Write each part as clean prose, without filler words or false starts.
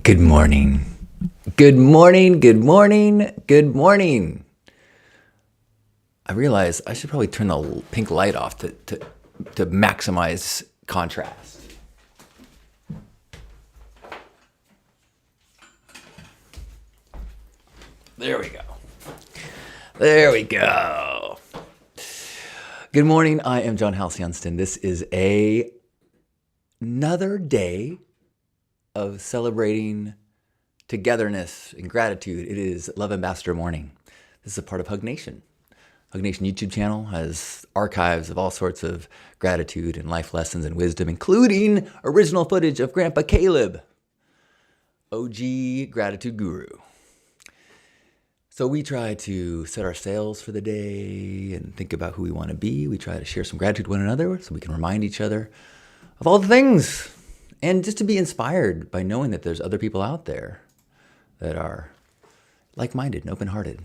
Good morning. Good morning. Good morning. Good morning. I realize I should probably turn the pink light off to maximize contrast. There we go. There we go. Good morning. I am John Halcyon. This is another day of celebrating togetherness and gratitude. It is Love Ambassador Morning. This is a part of Hug Nation. Hug Nation YouTube channel has archives of all sorts of gratitude and life lessons and wisdom, including original footage of Grandpa Caleb, OG gratitude guru. So we try to set our sails for the day and think about who we want to be. We try to share some gratitude with one another so we can remind each other of all the things, and just to be inspired by knowing that there's other people out there that are like-minded and open-hearted.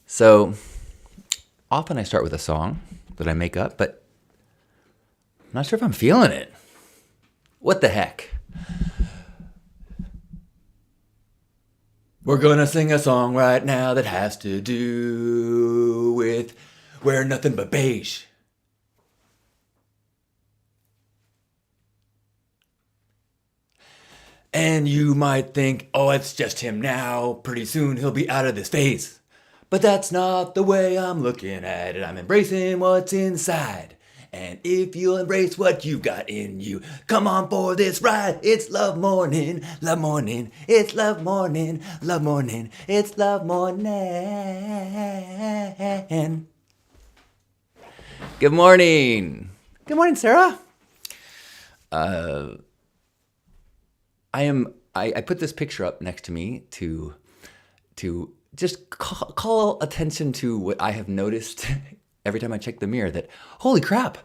So often I start with a song that I make up, but I'm not sure if I'm feeling it. What the heck? We're gonna sing a song right now that has to do with we're nothing but beige. And you might think, oh, it's just him now. Pretty soon he'll be out of this phase. But that's not the way I'm looking at it. I'm embracing what's inside. And if you'll embrace what you've got in you, come on for this ride. It's love morning, love morning. It's love morning, love morning. It's love morning. Good morning. Good morning, Sarah. I put this picture up next to me to just call attention to what I have noticed every time I check the mirror, that holy crap,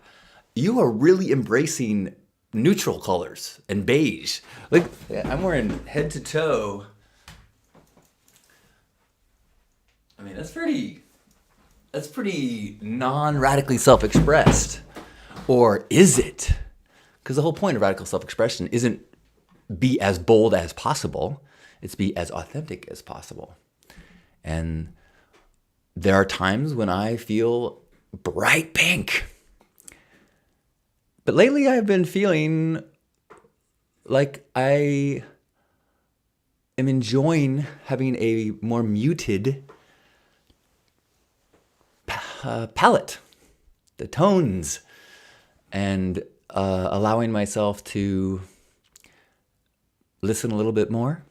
you are really embracing neutral colors and beige. Like, I'm wearing head to toe. I mean, that's pretty non-radically self-expressed. Or is it? Because the whole point of radical self-expression isn't be as bold as possible. It's be as authentic as possible. And there are times when I feel bright pink. But lately I've been feeling like I am enjoying having a more muted palette, the tones, and allowing myself to listen a little bit more,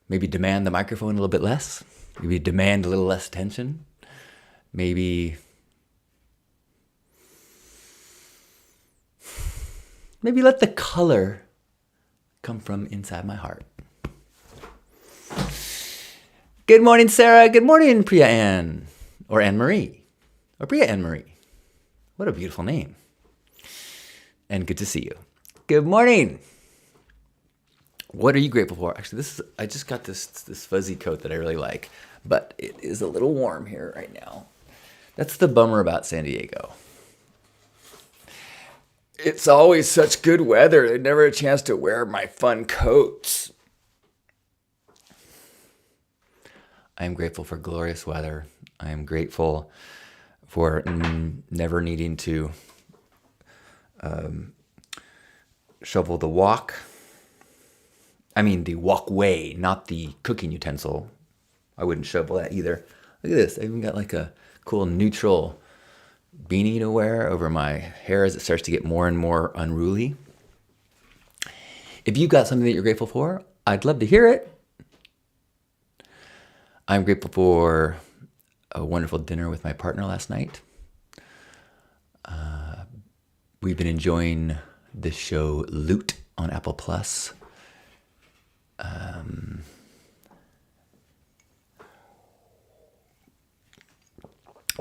maybe demand the microphone a little bit less, maybe demand a little less attention, maybe let the color come from inside my heart. Good morning, Sarah. Good morning, Priya Ann, or Anne Marie, or Priya Anne Marie. What a beautiful name. And good to see you. Good morning. What are you grateful for? Actually, I just got this fuzzy coat that I really like, but it is a little warm here right now. That's the bummer about San Diego. It's always such good weather. There's never a chance to wear my fun coats. I am grateful for glorious weather. I am grateful for never needing to shovel the walk. I mean the walkway, not the cooking utensil. I wouldn't shovel that either. Look at this. I even got like a cool neutral beanie to wear over my hair as it starts to get more and more unruly. If you've got something that you're grateful for, I'd love to hear it. I'm grateful for a wonderful dinner with my partner last night. We've been enjoying the show Loot on Apple Plus.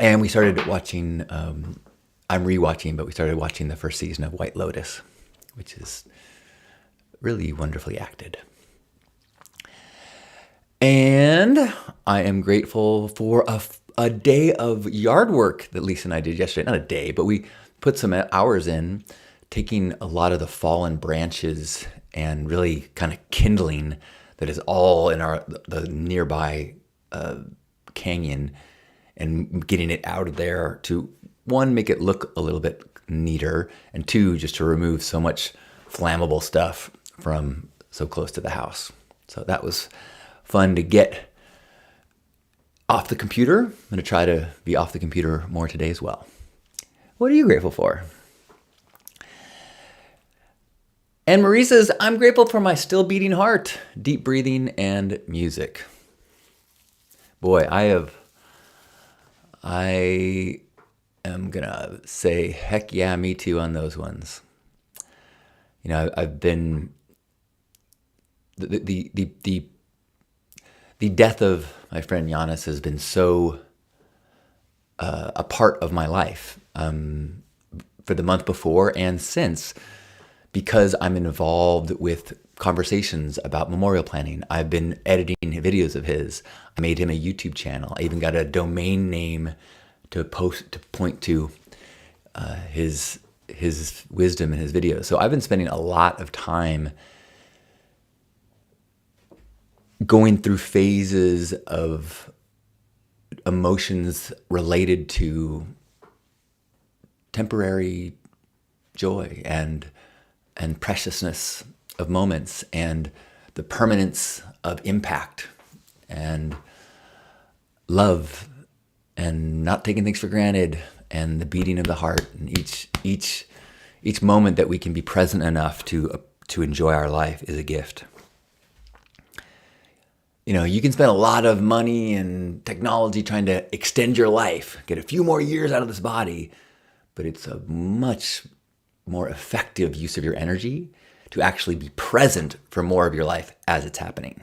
And we started watching, I'm rewatching, but we started watching the first season of White Lotus, which is really wonderfully acted. And I am grateful for a day of yard work that Lisa and I did yesterday. Not a day, but we put some hours in taking a lot of the fallen branches and really kind of kindling that is all in the nearby canyon and getting it out of there to, one, make it look a little bit neater, and two, just to remove so much flammable stuff from so close to the house. So that was fun to get off the computer. I'm going to try to be off the computer more today as well. What are you grateful for? And Marie says, I'm grateful for my still beating heart, deep breathing, and music. Boy, I am going to say, heck yeah, me too on those ones. You know, I've been, the death of my friend Giannis has been so a part of my life for the month before and since, because I'm involved with conversations about memorial planning. I've been editing videos of his. I made him a YouTube channel. I even got a domain name to point to his wisdom in his videos. So I've been spending a lot of time going through phases of emotions related to temporary joy and preciousness of moments and the permanence of impact and love and not taking things for granted and the beating of the heart, and each moment that we can be present enough to enjoy our life is a gift. You know, you can spend a lot of money and technology trying to extend your life, get a few more years out of this body, but it's a much more effective use of your energy to actually be present for more of your life as it's happening.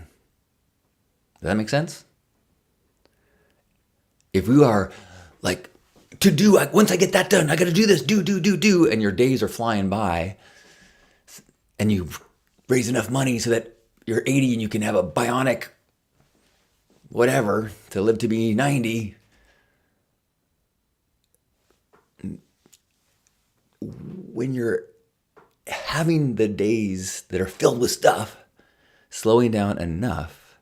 Does that make sense? If we are like, once I get that done, I got to do this, do, and your days are flying by, and you raise enough money so that you're 80 and you can have a bionic whatever to live to be 90, when you're having the days that are filled with stuff, slowing down enough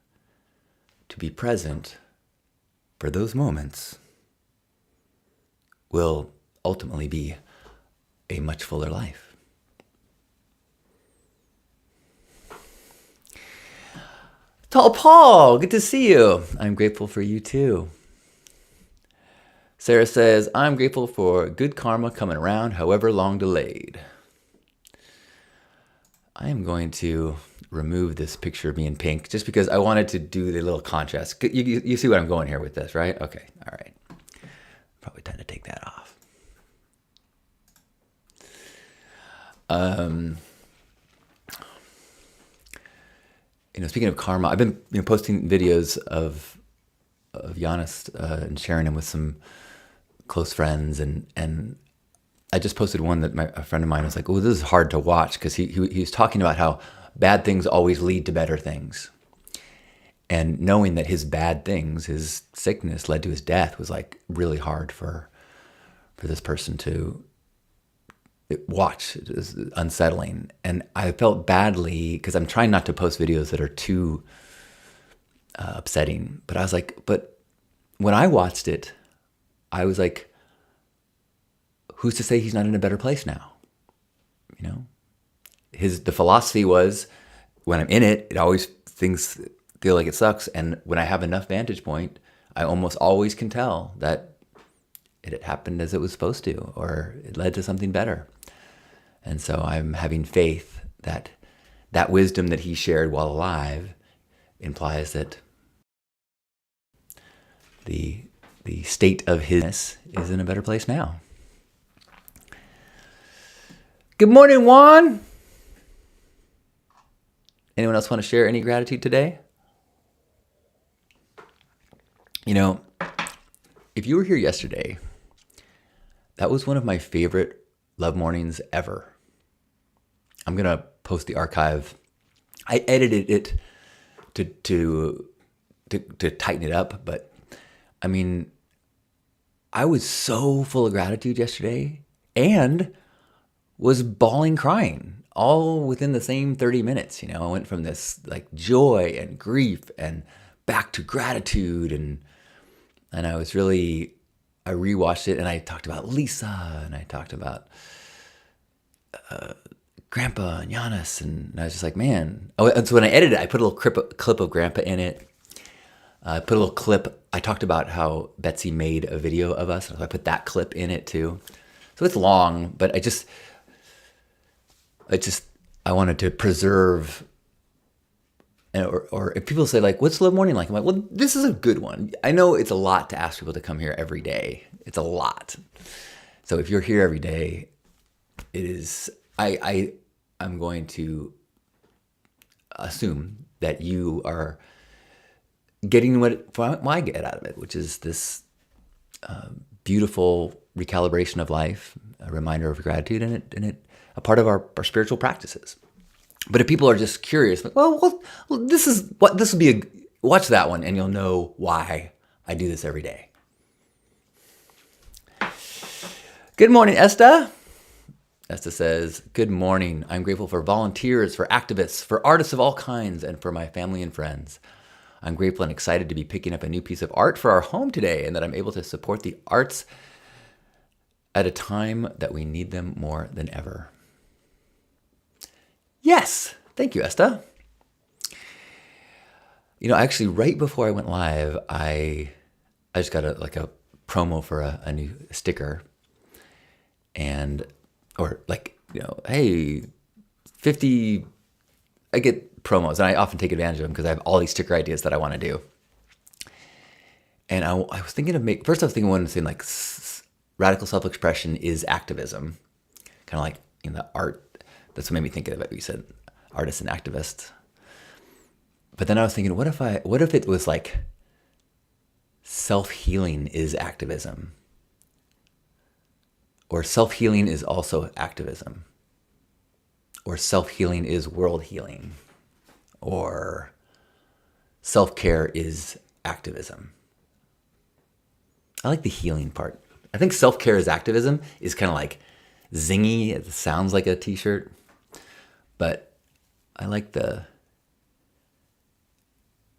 to be present for those moments will ultimately be a much fuller life. Tall Paul, good to see you. I'm grateful for you too. Sarah says, I'm grateful for good karma coming around, however long delayed. I am going to remove this picture of me in pink just because I wanted to do the little contrast. You see what I'm going here with this, right? Okay, all right. Probably time to take that off. Speaking of karma, I've been posting videos of Giannis and sharing him with some close friends, and I just posted one that a friend of mine was like, "Oh, this is hard to watch," because he was talking about how bad things always lead to better things, and knowing that his bad things, his sickness, led to his death was like really hard for this person to watch. It was unsettling, and I felt badly because I'm trying not to post videos that are too upsetting. But I was like, but when I watched it, I was like, who's to say he's not in a better place now? You know, the philosophy was, when I'm in it, things feel like it sucks, and when I have enough vantage point, I almost always can tell that it had happened as it was supposed to, or it led to something better. And so I'm having faith that that wisdom that he shared while alive implies that the state of his is in a better place now. Good morning, Juan. Anyone else want to share any gratitude today? If you were here yesterday, that was one of my favorite love mornings ever. I'm going to post the archive. I edited it to tighten it up, but I mean, I was so full of gratitude yesterday, and was bawling, crying, all within the same 30 minutes. I went from this like joy and grief and back to gratitude, and I rewatched it, and I talked about Lisa, and I talked about Grandpa and Giannis, and I was just like, man. Oh, and so when I edited it, I put a little clip of Grandpa in it. I put a little clip. I talked about how Betsy made a video of us, so I put that clip in it too. So it's long, but I wanted to preserve. Or if people say like, "What's Love Morning like?" I'm like, "Well, this is a good one." I know it's a lot to ask people to come here every day. It's a lot. So if you're here every day, it is. I'm going to assume that you are getting what I get out of it, which is this beautiful recalibration of life, a reminder of gratitude, and it a part of our spiritual practices. But if people are just curious, like, well, this will be watch that one, and you'll know why I do this every day. Good morning, Esta. Esta says, good morning. I'm grateful for volunteers, for activists, for artists of all kinds, and for my family and friends. I'm grateful and excited to be picking up a new piece of art for our home today, and that I'm able to support the arts at a time that we need them more than ever. Yes, thank you, Esta. Actually, right before I went live, I just got a promo for a new sticker, hey, 50. I get promos, and I often take advantage of them because I have all these sticker ideas that I want to do. And I was thinking of first I was thinking one thing like radical self-expression is activism, kind of like in the art. That's what made me think of it. You said artist and activist. But then I was thinking, what if it was like self-healing is activism? Or self-healing is also activism. Or self-healing is world healing. Or self-care is activism. I like the healing part. I think self-care is activism is kind of like zingy. It sounds like a t-shirt. But I like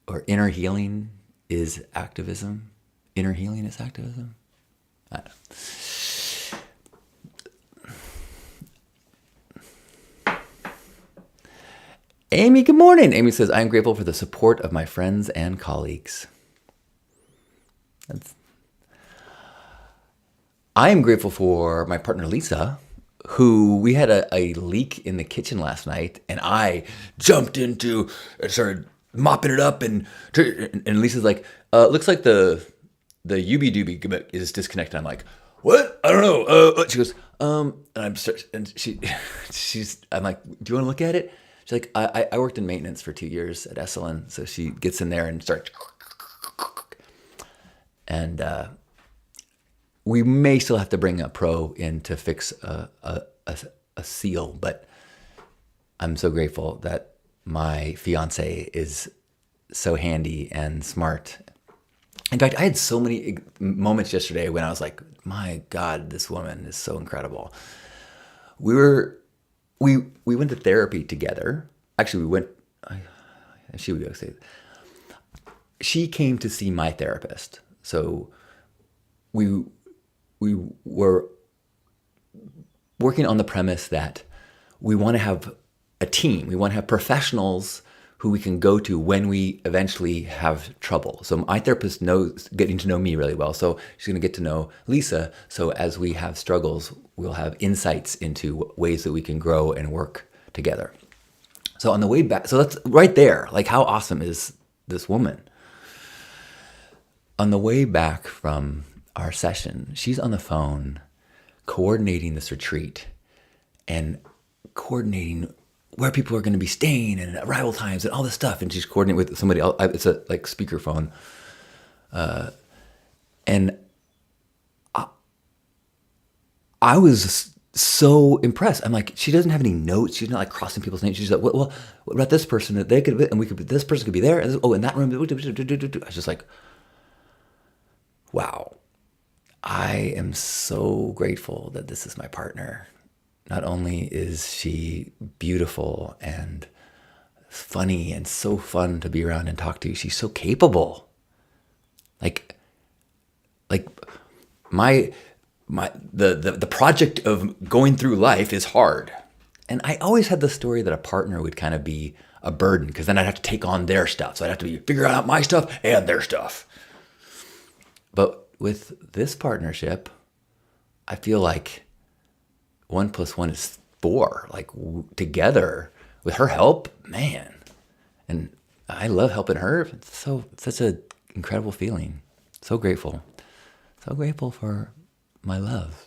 or inner healing is activism. Inner healing is activism. I don't know. Amy, good morning. Amy says, I am grateful for the support of my friends and colleagues. I am grateful for my partner, Lisa, who we had a leak in the kitchen last night, and I jumped into and started mopping it up, and Lisa's like, looks like the UB doobie is disconnected. I'm like, what? I don't know. She goes, and I'm like, do you want to look at it? She's like, I worked in maintenance for 2 years at Esalen, so she gets in there and starts, and we may still have to bring a pro in to fix a seal, but I'm so grateful that my fiance is so handy and smart. In fact, I had so many moments yesterday when I was like, my God, this woman is so incredible. We went to therapy together. Actually, she came to see my therapist. So we were working on the premise that we want to have a team. We want to have professionals who we can go to when we eventually have trouble. So my therapist getting to know me really well. So she's going to get to know Lisa. So as we have struggles, we'll have insights into ways that we can grow and work together. So on the way back, so that's right there. Like, how awesome is this woman? On the way back from our session, she's on the phone coordinating this retreat and coordinating where people are going to be staying and arrival times and all this stuff. And she's coordinating with somebody else. It's a speakerphone. And I was so impressed. I'm like, she doesn't have any notes. She's not like crossing people's names. She's like, well, what about this person? They could, and this person could be there. And in that room. I was just like, wow. I am so grateful that this is my partner. not only is she beautiful and funny and so fun to be around and talk to, she's so capable. Like the project of going through life is hard. And I always had the story that a partner would kind of be a burden, because then I'd have to take on their stuff. So I'd have to figure out my stuff and their stuff. But with this partnership, I feel like 1 + 1 is 4. Like together with her help, man. And I love helping her. It's such an incredible feeling. So grateful. So grateful for my love.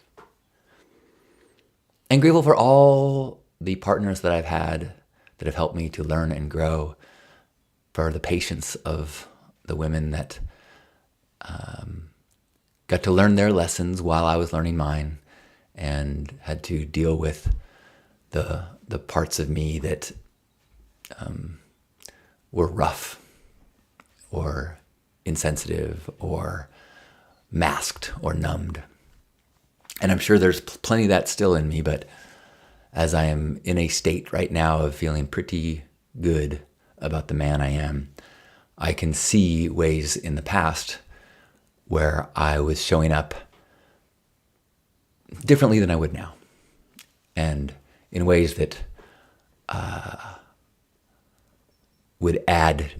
And grateful for all the partners that I've had that have helped me to learn and grow, for the patience of the women that got to learn their lessons while I was learning mine, and had to deal with the parts of me that were rough or insensitive or masked or numbed. And I'm sure there's plenty of that still in me, but as I am in a state right now of feeling pretty good about the man I am, I can see ways in the past where I was showing up differently than I would now, and in ways that would add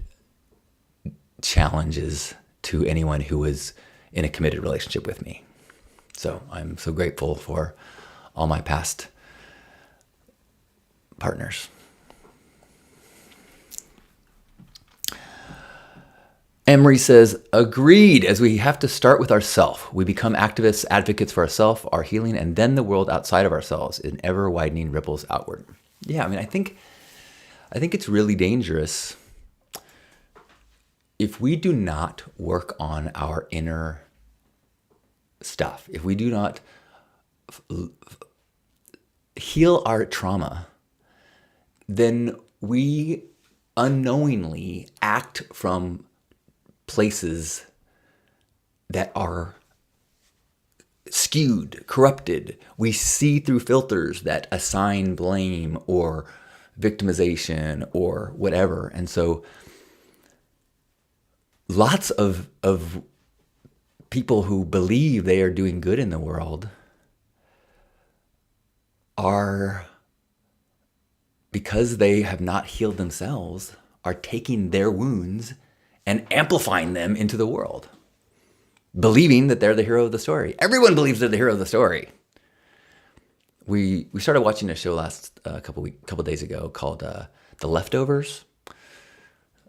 challenges to anyone who was in a committed relationship with me. So I'm so grateful for all my past partners. Emery says, agreed, as we have to start with ourselves. We become activists, advocates for ourselves, our healing, and then the world outside of ourselves in ever-widening ripples outward. Yeah, I mean, I think it's really dangerous if we do not work on our inner stuff, if we do not heal our trauma, then we unknowingly act from places that are skewed, corrupted. We see through filters that assign blame or victimization or whatever. And so lots of people who believe they are doing good in the world are, because they have not healed themselves, are taking their wounds and amplifying them into the world, believing that they're the hero of the story. Everyone believes they're the hero of the story. We started watching a show last couple days ago called The Leftovers.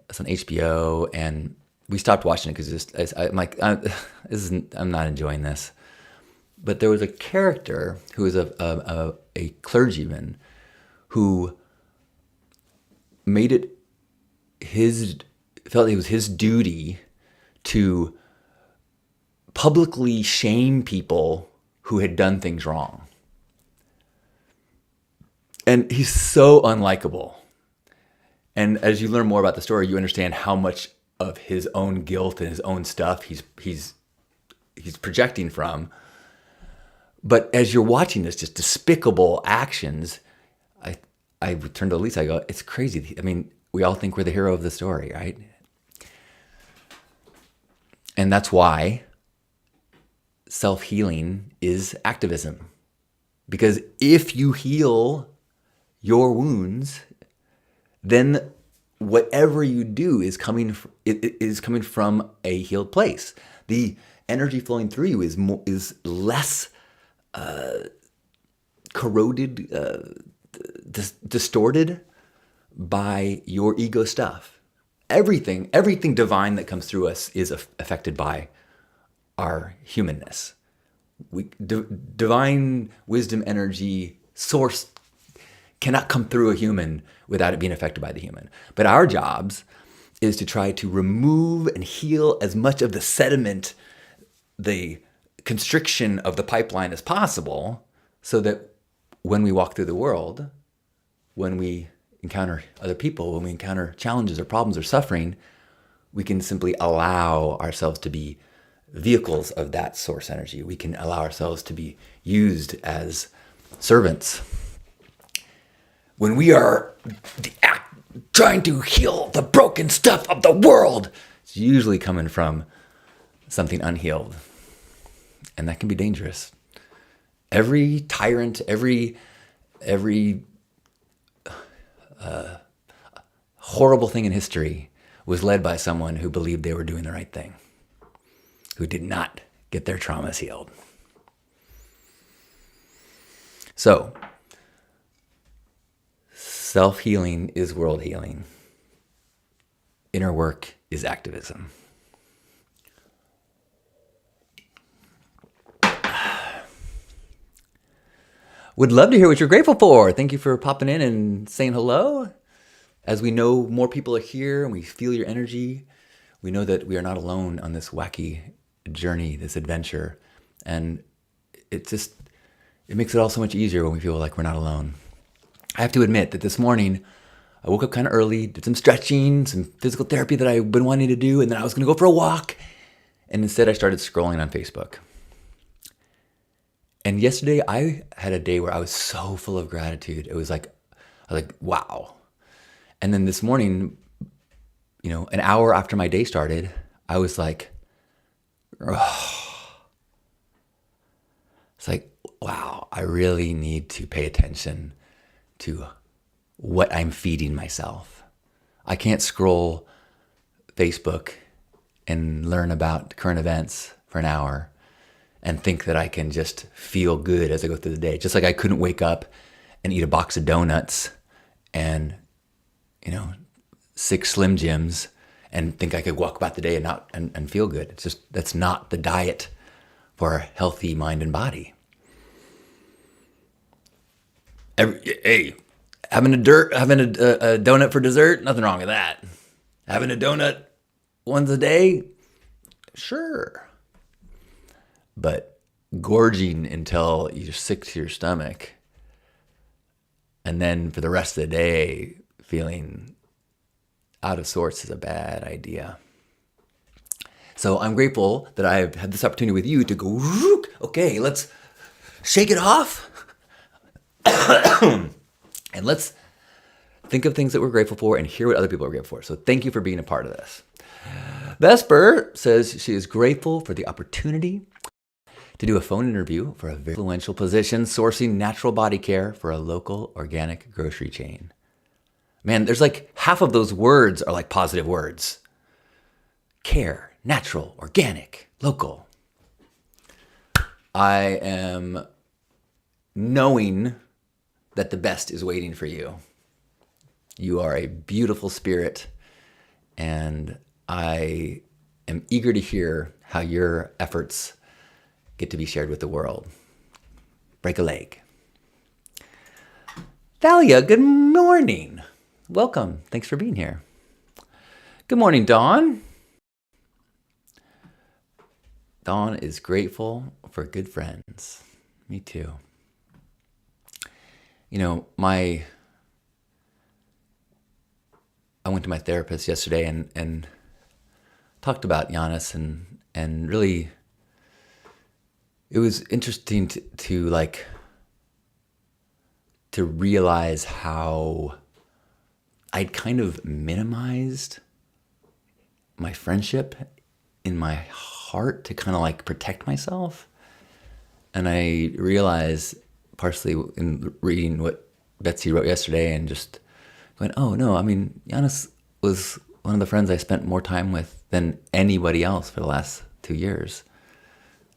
It's on HBO, and we stopped watching it because I'm not enjoying this. But there was a character who was a clergyman who felt it was his duty to publicly shame people who had done things wrong. And he's so unlikable. And as you learn more about the story, you understand how much of his own guilt and his own stuff he's projecting from. But as you're watching this just despicable actions, I turn to Elisa, I go, it's crazy. I mean, we all think we're the hero of the story, right? And that's why self-healing is activism. Because if you heal your wounds, then whatever you do is coming from a healed place. The energy flowing through you is less corroded, distorted by your ego stuff. Everything divine that comes through us is affected by our humanness. Divine wisdom, energy, source cannot come through a human without it being affected by the human. But our jobs is to try to remove and heal as much of the sediment, the constriction of the pipeline as possible, so that when we walk through the world, when we encounter other people, when we encounter challenges or problems or suffering, we can simply allow ourselves to be vehicles of that source energy. We can allow ourselves to be used as servants when we are trying to heal the broken stuff of the world, it's usually coming from something unhealed. And that can be dangerous. Every tyrant, every horrible thing in history was led by someone who believed they were doing the right thing, who did not get their traumas healed. So, self-healing is world healing. Inner work is activism. Would love to hear what you're grateful for. Thank you for popping in and saying hello. As we know more people are here and we feel your energy, we know that we are not alone on this wacky journey, this adventure. And it makes it all so much easier when we feel like we're not alone. I have to admit that this morning, I woke up kind of early, did some stretching, some physical therapy that I've been wanting to do, and then I was going to go for a walk. And instead I started scrolling on Facebook. And yesterday I had a day where I was so full of gratitude. It was like, I was like, wow. And then this morning, an hour after my day started, I was like, oh. It's like, wow, I really need to pay attention to what I'm feeding myself. I can't scroll Facebook and learn about current events for an hour and think that I can just feel good as I go through the day. Just like I couldn't wake up and eat a box of donuts and, 6 Slim Jims and think I could walk about the day and feel good. It's just, that's not the diet for a healthy mind and body. Having a donut for dessert, nothing wrong with that. Having a donut once a day, sure. But gorging until you're sick to your stomach, and then for the rest of the day feeling out of sorts is a bad idea. So I'm grateful that I've had this opportunity with you to go, okay, let's shake it off. And let's think of things that we're grateful for and hear what other people are grateful for. So thank you for being a part of this. Vesper says she is grateful for the opportunity to do a phone interview for a very influential position sourcing natural body care for a local organic grocery chain. Man, there's like half of those words are like positive words. Care, natural, organic, local. I am knowing that the best is waiting for you. You are a beautiful spirit, and I am eager to hear how your efforts get to be shared with the world. Break a leg. Thalia, good morning. Welcome. Thanks for being here. Good morning, Dawn. Dawn is grateful for good friends. Me too. I went to my therapist yesterday and talked about Giannis and really it was interesting to realize how I'd kind of minimized my friendship in my heart to kind of protect myself. And I realized, partially in reading what Betsy wrote yesterday and just going, oh no, Giannis was one of the friends I spent more time with than anybody else for the last 2 years.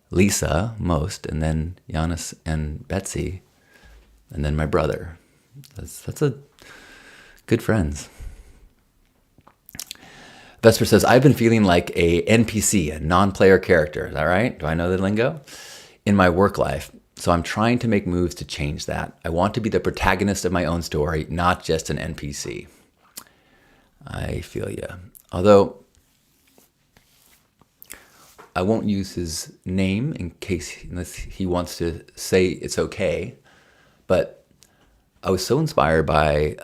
Lisa most, and then Giannis and Betsy, and then my brother. That's a good friends. Vesper says, I've been feeling like a NPC, a non-player character. Is that right? Do I know the lingo? In my work life. So I'm trying to make moves to change that. I want to be the protagonist of my own story, not just an NPC. I feel you. Although I won't use his name unless he wants to say it's okay. But I was so inspired by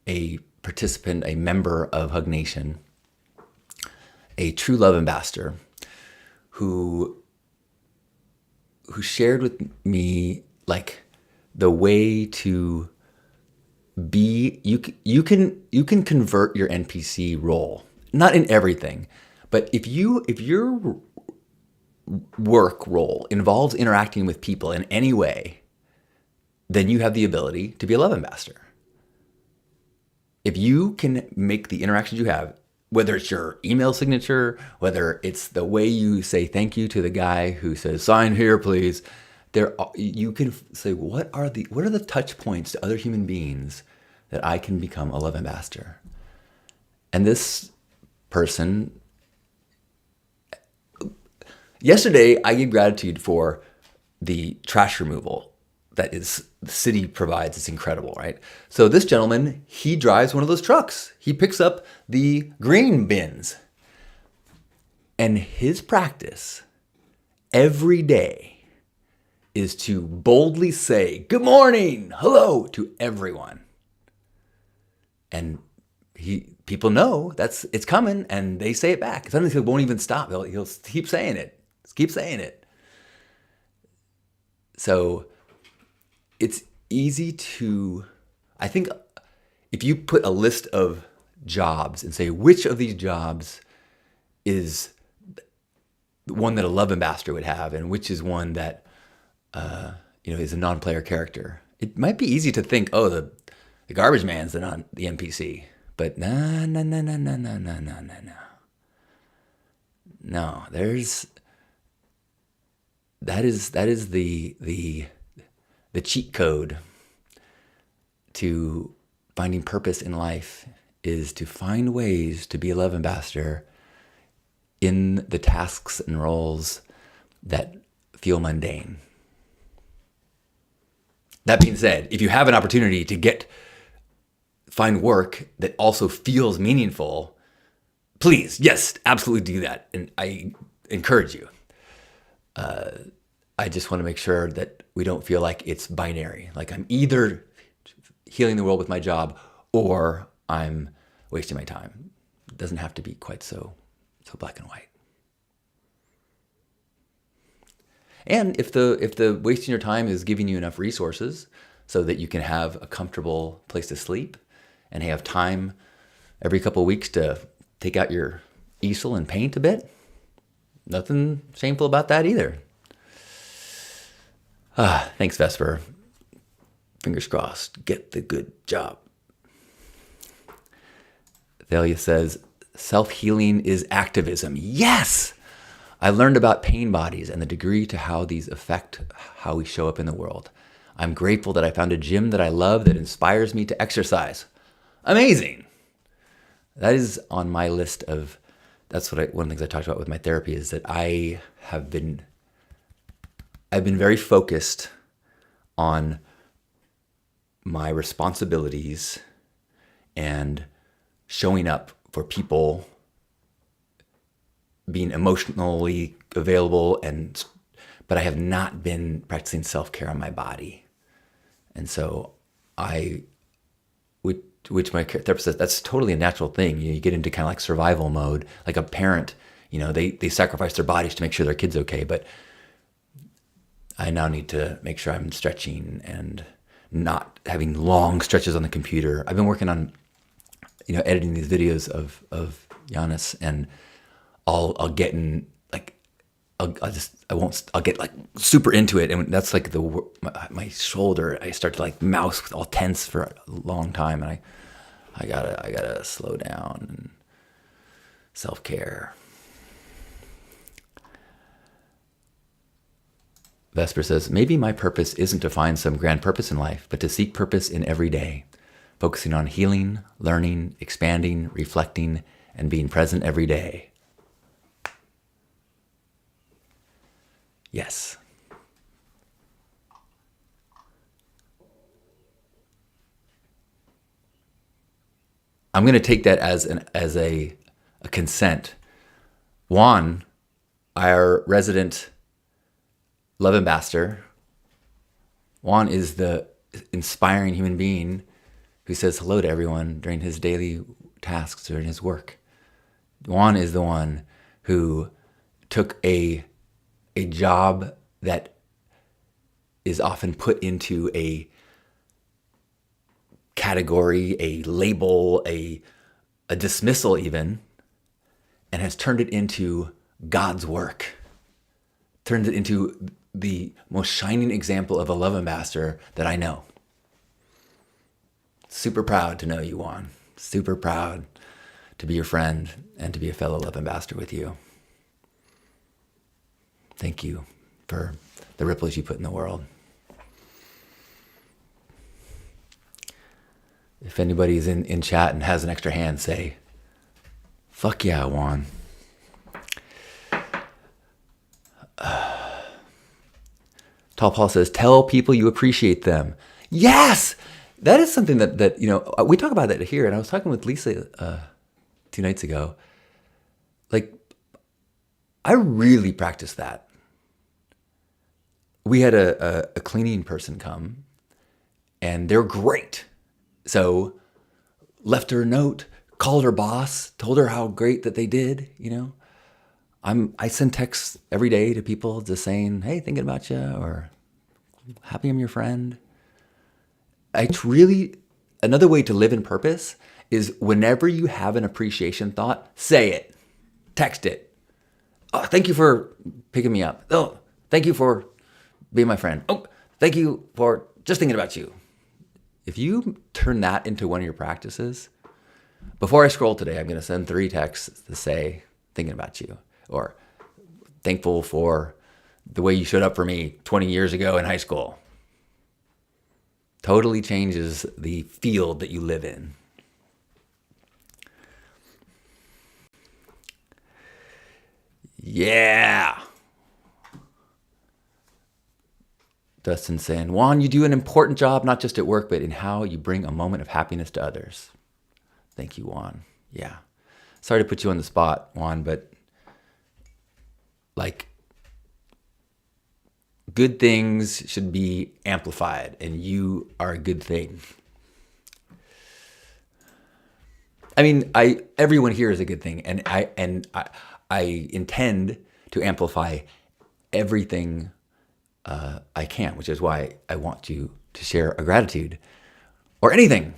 a participant, a member of Hug Nation, a true love ambassador, who shared with me the way to be, you can convert your NPC role, not in everything, but if your work role involves interacting with people in any way, then you have the ability to be a love ambassador. If you can make the interactions you have, whether it's your email signature, whether it's the way you say thank you to the guy who says sign here please, you can say what are the touch points to other human beings that I can become a love ambassador. And this person, yesterday I gave gratitude for the trash removal that is the city provides. It's incredible, right? So this gentleman, he drives one of those trucks. He picks up the green bins. And his practice every day is to boldly say, good morning, hello, to everyone. And people know it's coming, and they say it back. Sometimes he won't even stop. He'll keep saying it. Just keep saying it. So it's easy to, I think, if you put a list of jobs and say which of these jobs is one that a love ambassador would have, and which is one that is a non-player character, it might be easy to think, oh, the garbage man's the NPC. But no. No, that is the cheat code to finding purpose in life, is to find ways to be a love ambassador in the tasks and roles that feel mundane. That being said, if you have an opportunity to find work that also feels meaningful, please, yes, absolutely do that. And I encourage you. I just want to make sure that we don't feel like it's binary. Like I'm either healing the world with my job or I'm wasting my time. It doesn't have to be quite so black and white. And if the wasting your time is giving you enough resources so that you can have a comfortable place to sleep and have time every couple of weeks to take out your easel and paint a bit, nothing shameful about that either. Thanks, Vesper. Fingers crossed. Get the good job. Thalia says, self-healing is activism. Yes! I learned about pain bodies and the degree to how these affect how we show up in the world. I'm grateful that I found a gym that I love that inspires me to exercise. Amazing! That is on my list of, one of the things I talked about with my therapy is that I've been very focused on my responsibilities and showing up for people, being emotionally available, but I have not been practicing self-care on my body. And so which my therapist says, that's totally a natural thing. You get into kind of like survival mode, like a parent, they sacrifice their bodies to make sure their kid's okay. But I now need to make sure I'm stretching and not having long stretches on the computer. I've been working on, editing these videos of Giannis, and I'll get in like, I'll get like super into it. And that's like my shoulder, I start to like mouse all tense for a long time. And I gotta slow down and self-care. Vesper says, maybe my purpose isn't to find some grand purpose in life, but to seek purpose in every day, focusing on healing, learning, expanding, reflecting, and being present every day. Yes. I'm going to take that as a consent. Juan, our resident love ambassador, Juan is the inspiring human being who says hello to everyone during his daily tasks, during his work. Juan is the one who took a job that is often put into a category, a label, a dismissal even, and has turned it into God's work, turned it into the most shining example of a love ambassador that I know. Super proud to know you, Juan. Super proud to be your friend and to be a fellow love ambassador with you. Thank you for the ripples you put in the world. If anybody's in chat and has an extra hand, say, fuck yeah, Juan. Tall Paul says, tell people you appreciate them. Yes! That is something that we talk about that here. And I was talking with Lisa 2 nights ago. Like, I really practice that. We had a cleaning person come, and they're great. So left her a note, called her boss, told her how great that they did, I send texts every day to people just saying, hey, thinking about you, or happy I'm your friend. Another way to live in purpose is whenever you have an appreciation thought, say it, text it. Oh, thank you for picking me up. Oh, thank you for being my friend. Oh, thank you for just thinking about you. If you turn that into one of your practices, before I scroll today, I'm going to send 3 texts to say, thinking about you, or thankful for the way you showed up for me 20 years ago in high school. Totally changes the field that you live in. Yeah. Dustin saying, Juan, you do an important job, not just at work, but in how you bring a moment of happiness to others. Thank you, Juan. Yeah. Sorry to put you on the spot, Juan, but good things should be amplified, and you are a good thing. I mean, everyone here is a good thing, and I intend to amplify everything I can, which is why I want you to share a gratitude or anything.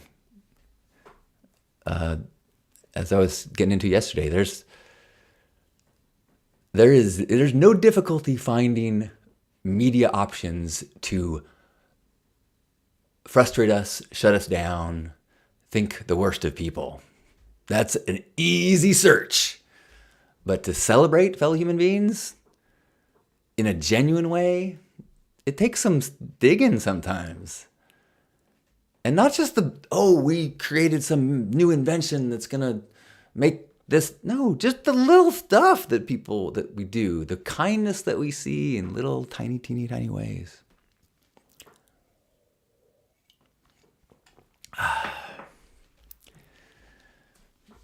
As I was getting into yesterday, there's no difficulty finding media options to frustrate us, shut us down, think the worst of people. That's an easy search. But to celebrate fellow human beings in a genuine way, it takes some digging sometimes. And not just we created some new invention that's going to make this. No, just the little stuff that we do, the kindness that we see in little tiny, teeny, tiny ways.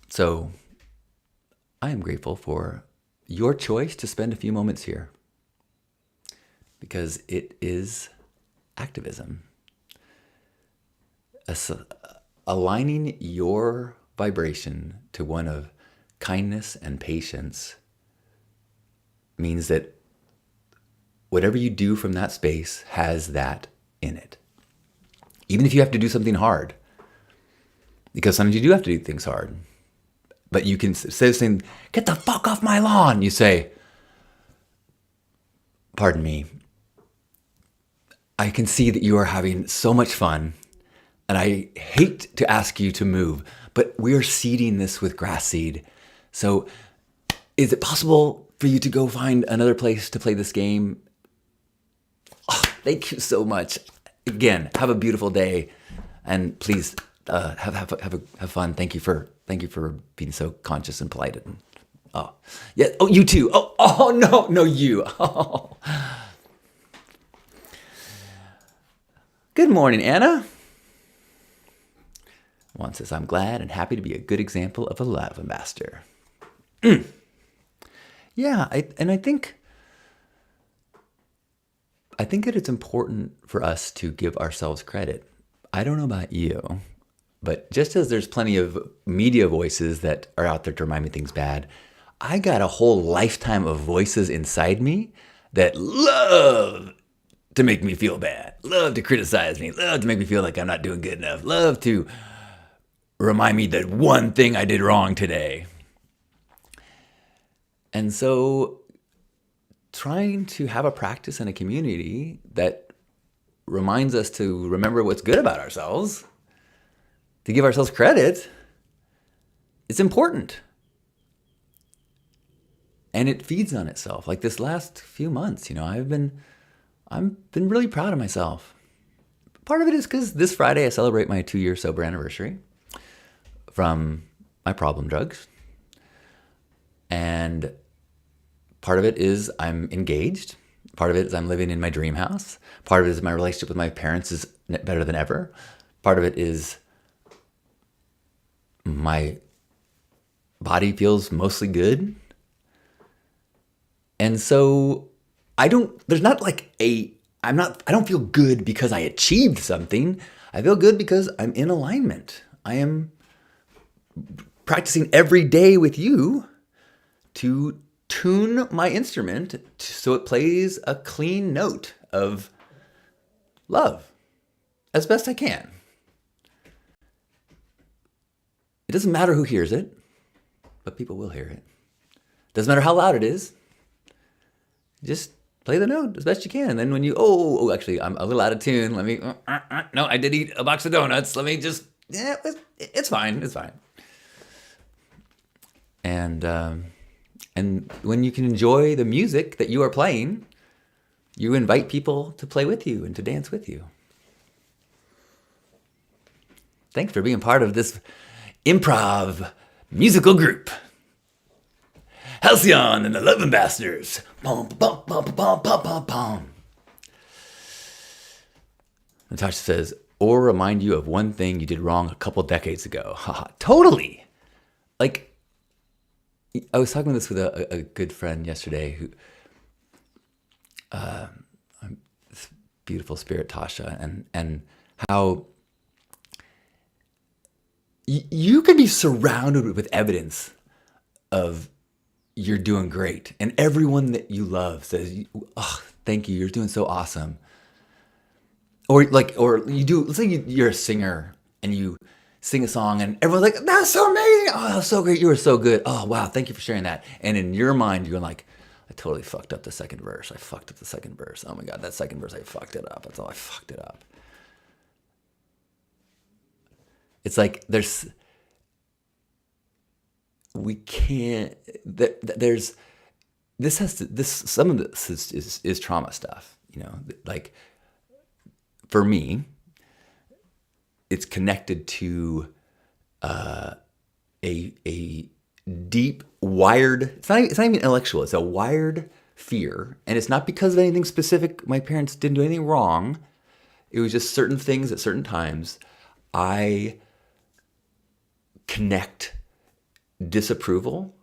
So I am grateful for your choice to spend a few moments here, because it is activism. Aligning your vibration to one of kindness and patience means that whatever you do from that space has that in it. Even if you have to do something hard, because sometimes you do have to do things hard. But you can say saying, get the fuck off my lawn. You say, pardon me, I can see that you are having so much fun, and I hate to ask you to move, but we're seeding this with grass seed. So is it possible for you to go find another place to play this game? Oh, thank you so much. Again, have a beautiful day, and please have fun. Thank you for being so conscious and polite. And, you too. No, you. Oh. Good morning, Anna. Juan says, I'm glad and happy to be a good example of a love ambassador. Yeah, I think that it's important for us to give ourselves credit. I don't know about you, but just as there's plenty of media voices that are out there to remind me things bad, I got a whole lifetime of voices inside me that love to make me feel bad, love to criticize me, love to make me feel like I'm not doing good enough, love to remind me that one thing I did wrong today. And so trying to have a practice and a community that reminds us to remember what's good about ourselves, to give ourselves credit, is important. And it feeds on itself. Like this last few months, I've been really proud of myself. Part of it is because this Friday I celebrate my 2-year sober anniversary from my problem drugs. And part of it is I'm engaged. Part of it is I'm living in my dream house. Part of it is my relationship with my parents is better than ever. Part of it is my body feels mostly good. And so I don't feel good because I achieved something. I feel good because I'm in alignment. I am practicing every day with you to tune my instrument so it plays a clean note of love as best I can. It doesn't matter who hears it, but people will hear it. Doesn't matter how loud it is. Just play the note as best you can. And then when you, actually, I'm a little out of tune. Let me, no, I did eat a box of donuts. Let me just, it's fine. It's fine. And when you can enjoy the music that you are playing, you invite people to play with you and to dance with you. Thanks for being part of this improv musical group. Halcyon and the Love Ambassadors. Pom, pom, pom, pom, pom, pom, pom. Natasha says, or remind you of one thing you did wrong a couple decades ago. Haha, totally. Like, I was talking this with a good friend yesterday who, this beautiful spirit, Tasha, and how you can be surrounded with evidence of you're doing great. And everyone that you love says, oh, thank you. You're doing so awesome. Or you do, let's say you're a singer and you sing a song and everyone's like, that's so amazing. Oh, that's so great. You were so good. Oh, wow. Thank you for sharing that. And in your mind, you're like, I totally fucked up the second verse. Oh my God, that second verse, I fucked it up. That's all, I fucked it up. It's like we can't, some of this is trauma stuff, like for me, it's connected to a deep wired, it's not even intellectual, it's a wired fear. And it's not because of anything specific. My parents didn't do anything wrong. It was just certain things at certain times. I connect disapproval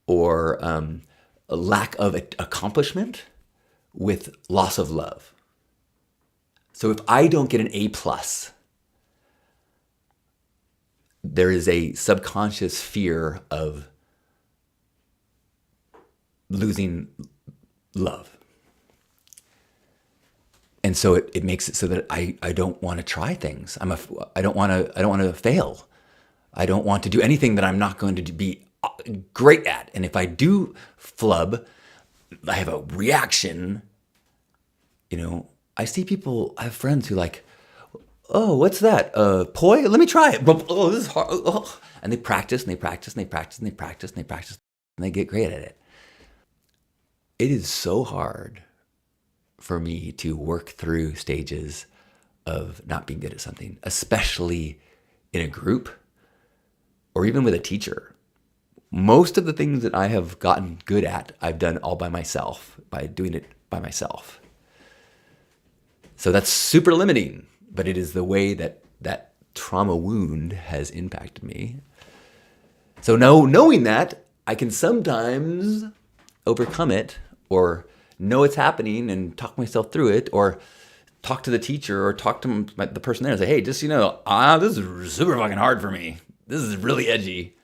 or a lack of accomplishment with loss of love. So if I don't get an A+, there is a subconscious fear of losing love. And so it makes it so that I don't want to try things. I don't want to fail. I don't want to do anything that I'm not going to be great at. And if I do flub, I have a reaction. I see people, I have friends who like, oh, what's that? Poi? Let me try it. Oh, this is hard. Oh. And they practice and they practice and they practice and they practice and they practice and they get great at it. It is so hard for me to work through stages of not being good at something, especially in a group or even with a teacher. Most of the things that I have gotten good at, I've done all by myself, by doing it by myself. So that's super limiting, but it is the way that that trauma wound has impacted me. So knowing that, I can sometimes overcome it or know it's happening and talk myself through it, or talk to the teacher or talk to the person there and say, hey, just, this is super fucking hard for me. This is really edgy.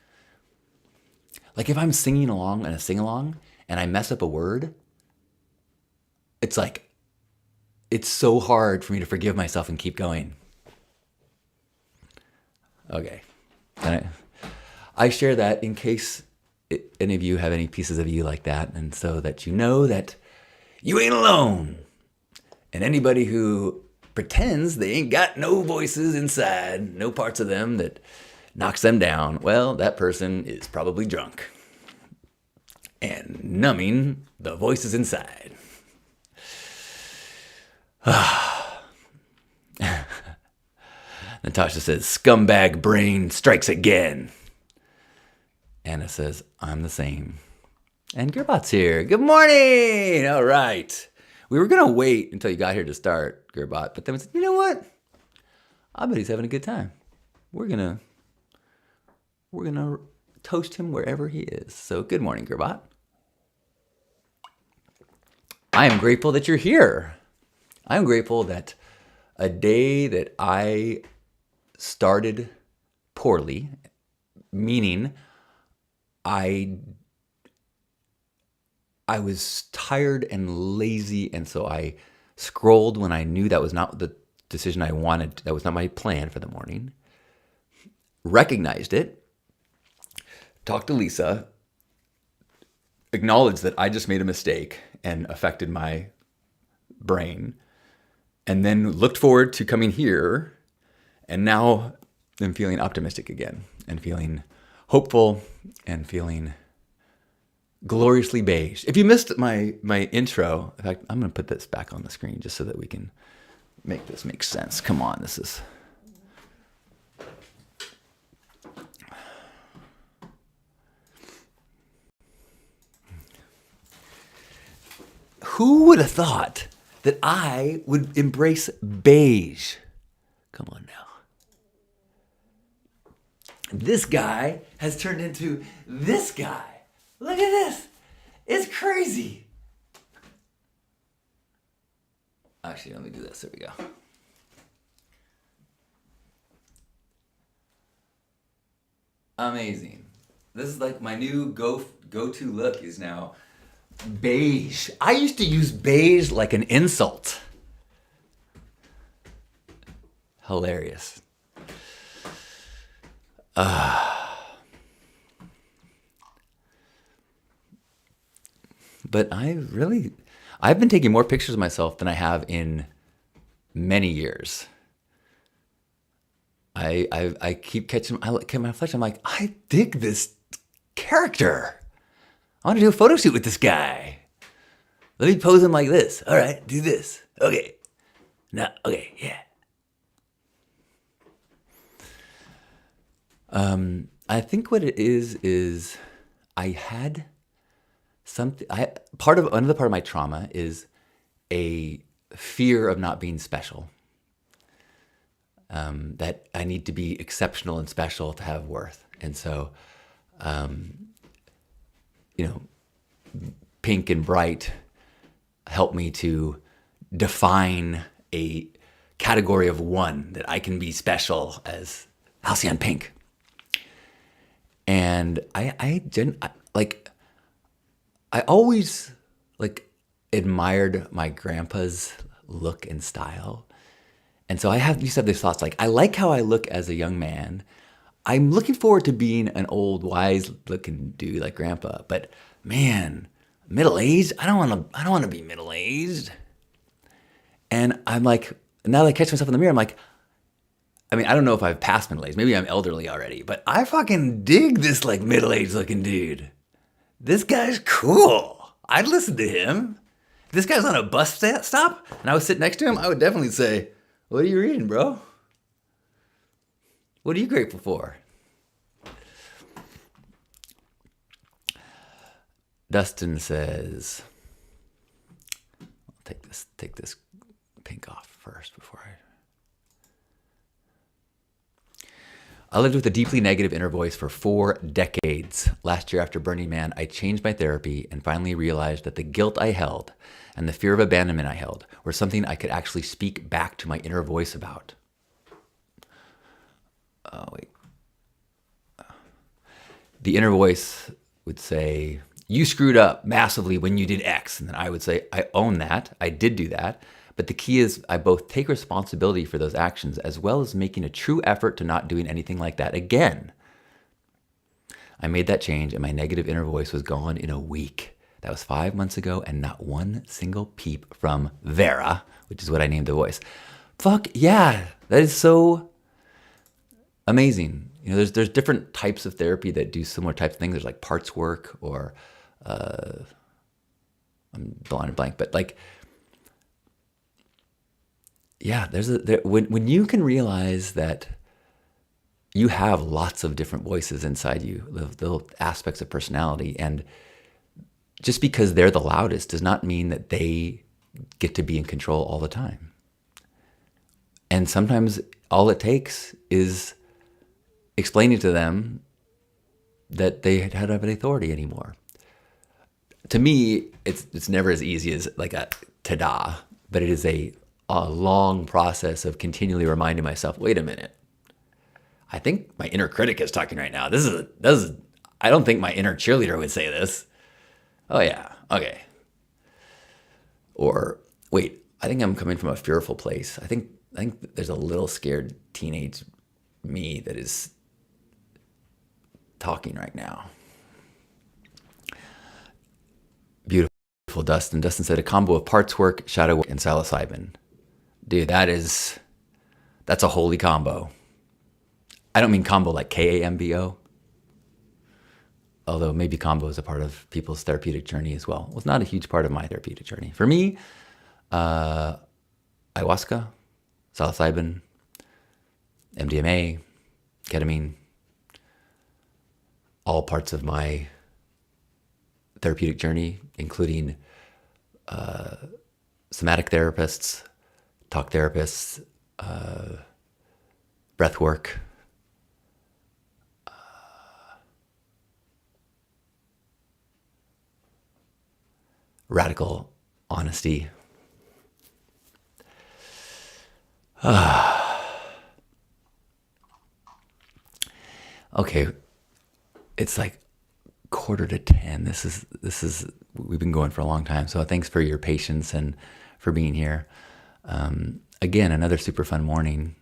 Like if I'm singing along in a sing-along and I mess up a word, it's like, it's so hard for me to forgive myself and keep going. Okay. And I share that in case any of you have any pieces of you like that, and so that you know that you ain't alone. And anybody who pretends they ain't got no voices inside, no parts of them that knocks them down, well, that person is probably drunk and numbing the voices inside. Natasha says, scumbag brain strikes again. Anna says, I'm the same. And Gerbot's here. Good morning. All right. We were going to wait until you got here to start, Gerbot. But then we said, you know what? I bet he's having a good time. We're going to toast him wherever he is. So good morning, Gerbot. I am grateful that you're here. I'm grateful that a day that I started poorly, meaning I was tired and lazy, and so I scrolled when I knew that was not the decision I wanted. That was not my plan for the morning. Recognized it, talked to Lisa, acknowledged that I just made a mistake and affected my brain, and then looked forward to coming here, and now I'm feeling optimistic again, and feeling hopeful, and feeling gloriously beige. If you missed my intro, in fact, I'm going to put this back on the screen just so that we can make this make sense. Come on, this is... Who would have thought that I would embrace beige? Come on now. This guy has turned into this guy. Look at this. It's crazy. Actually, let me do this. There we go. Amazing. This is like my new go-to look is now beige. I used to use beige like an insult. Hilarious. But I've been taking more pictures of myself than I have in many years. I keep catching, I look at my reflection, I'm like, I dig this character. I want to do a photo shoot with this guy. Let me pose him like this. All right, do this. Okay. Now, okay, yeah. I think what it is I had something. Another part of my trauma is a fear of not being special. That I need to be exceptional and special to have worth, and so, pink and bright help me to define a category of one that I can be special as Halcyon Pink. And I always admired my grandpa's look and style. And so used to have these thoughts I like how I look as a young man. I'm looking forward to being an old, wise looking dude like grandpa. But man, middle-aged? I don't want to be middle-aged. And I'm like, now that I catch myself in the mirror, I'm like, I don't know if I've passed middle-aged. Maybe I'm elderly already, but I fucking dig this middle-aged looking dude. This guy's cool. I'd listen to him. If this guy's on a bus stop and I was sitting next to him, I would definitely say, what are you reading, bro? What are you grateful for? Dustin says, I'll take this pink off first before I lived with a deeply negative inner voice for 4 decades. Last year after Burning Man, I changed my therapy and finally realized that the guilt I held and the fear of abandonment I held were something I could actually speak back to my inner voice about. Oh, wait. The inner voice would say, you screwed up massively when you did X. And then I would say, I own that. I did do that. But the key is I both take responsibility for those actions as well as making a true effort to not doing anything like that again. I made that change and my negative inner voice was gone in a week. That was 5 months ago and not one single peep from Vera, which is what I named the voice. Fuck yeah, that is so amazing. You know, there's different types of therapy that do similar types of things. There's like parts work or I'm drawing a blank, but like, yeah, when you can realize that you have lots of different voices inside you, the aspects of personality, and just because they're the loudest does not mean that they get to be in control all the time. And sometimes all it takes is explaining to them that they don't have any authority anymore. To me, it's never as easy as like a ta-da, but it is a long process of continually reminding myself, wait a minute, I think my inner critic is talking right now. This is I don't think my inner cheerleader would say this. Oh yeah, okay. Or wait, I think I'm coming from a fearful place. I think there's a little scared teenage me that is talking right now. Beautiful, Dustin. Dustin said a combo of parts work, shadow work, and psilocybin. Dude, that's a holy combo. I don't mean combo like Kambo, although maybe combo is a part of people's therapeutic journey as well. It was not a huge part of my therapeutic journey. For me, ayahuasca, psilocybin, MDMA, ketamine, all parts of my therapeutic journey, including somatic therapists, talk therapists, breath work, radical honesty. Okay, it's like 9:45. This is we've been going for a long time, so thanks for your patience and for being here. Again, another super fun morning.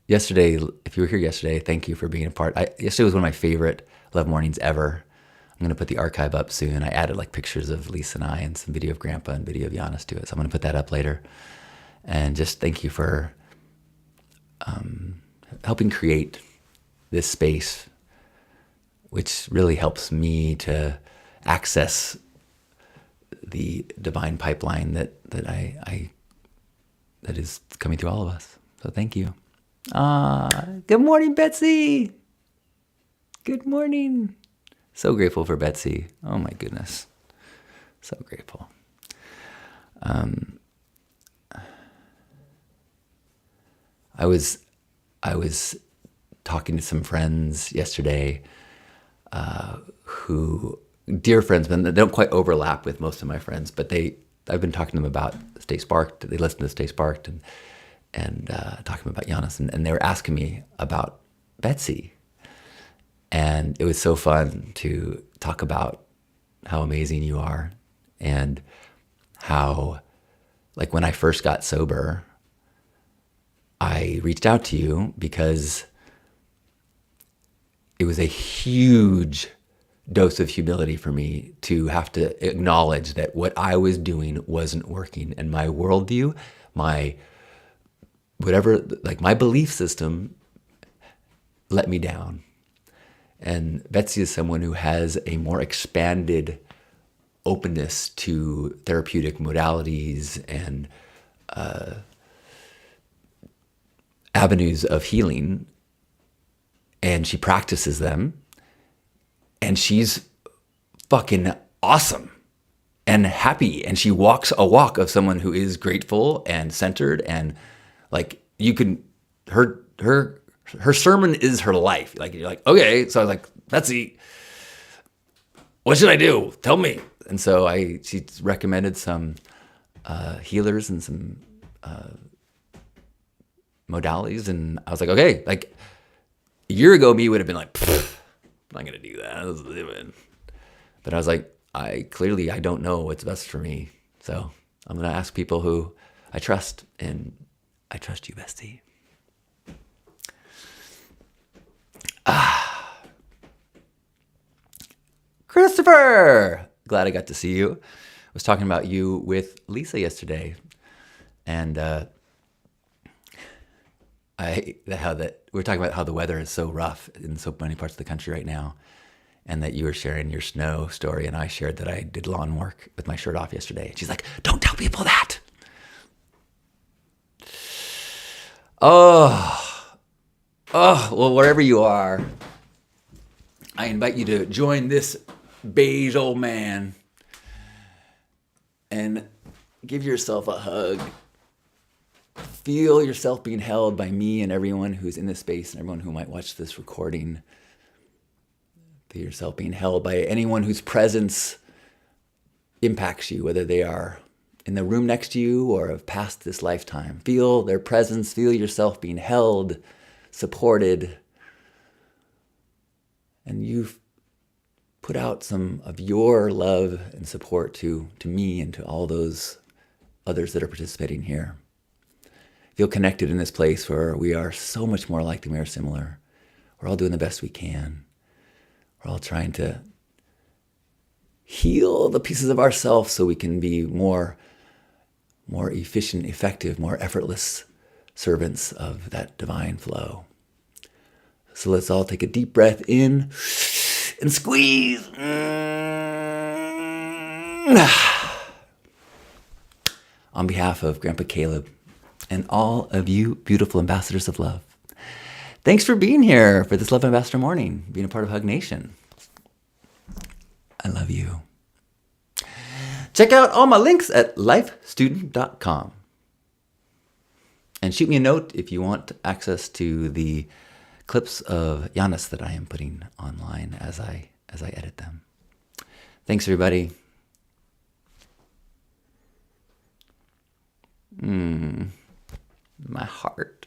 Yesterday, if you were here yesterday, thank you for being a part. Yesterday was one of my favorite Love mornings ever. I'm going to put the archive up soon. I added like pictures of Lisa and I and some video of Grandpa and video of Giannis to it. So I'm going to put that up later. And just thank you for helping create this space, which really helps me to access the divine pipeline that is coming through all of us. So thank you. Good morning, Betsy. Good morning. So grateful for Betsy. Oh my goodness. So grateful. I was talking to some friends yesterday who, dear friends, but they don't quite overlap with most of my friends, but I've been talking to them about Stay Sparked. They listen to Stay Sparked and talking about Giannis, and they were asking me about Betsy. And it was so fun to talk about how amazing you are and how, like, when I first got sober, I reached out to you because it was a huge dose of humility for me to have to acknowledge that what I was doing wasn't working, and my worldview, my whatever, like my belief system let me down. And Betsy is someone who has a more expanded openness to therapeutic modalities and avenues of healing, and she practices them, and she's fucking awesome and happy, and she walks a walk of someone who is grateful and centered, and like you can, her sermon is her life. Like, you're like, okay. So I was like, Betsy, what should I do? Tell me. And so she recommended some healers and some modalities. And I was like, okay, like a year ago, me would have been like, I'm not going to do that. But I was like, I don't know what's best for me. So I'm going to ask people who I trust, and I trust you, bestie. Christopher! Glad I got to see you. I was talking about you with Lisa yesterday, and we were talking about how the weather is so rough in so many parts of the country right now, and that you were sharing your snow story, and I shared that I did lawn work with my shirt off yesterday. She's like, "Don't tell people that." Well, wherever you are, I invite you to join this beige old man and give yourself a hug. Feel yourself being held by me and everyone who's in this space and everyone who might watch this recording. Feel yourself being held by anyone whose presence impacts you, whether they are in the room next to you or have passed this lifetime. Feel their presence. Feel yourself being held, supported. And you've put out some of your love and support to me and to all those others that are participating here. Feel connected in this place where we are so much more alike than we are similar. We're all doing the best we can. We're all trying to heal the pieces of ourselves so we can be more efficient, effective, more effortless servants of that divine flow. So let's all take a deep breath in and squeeze. On behalf of Grandpa Caleb and all of you beautiful ambassadors of love, thanks for being here for this Love Ambassador morning, being a part of Hug Nation. I love you. Check out all my links at lifestudent.com. And shoot me a note if you want access to the clips of Giannis that I am putting online as I edit them. Thanks, everybody. My heart.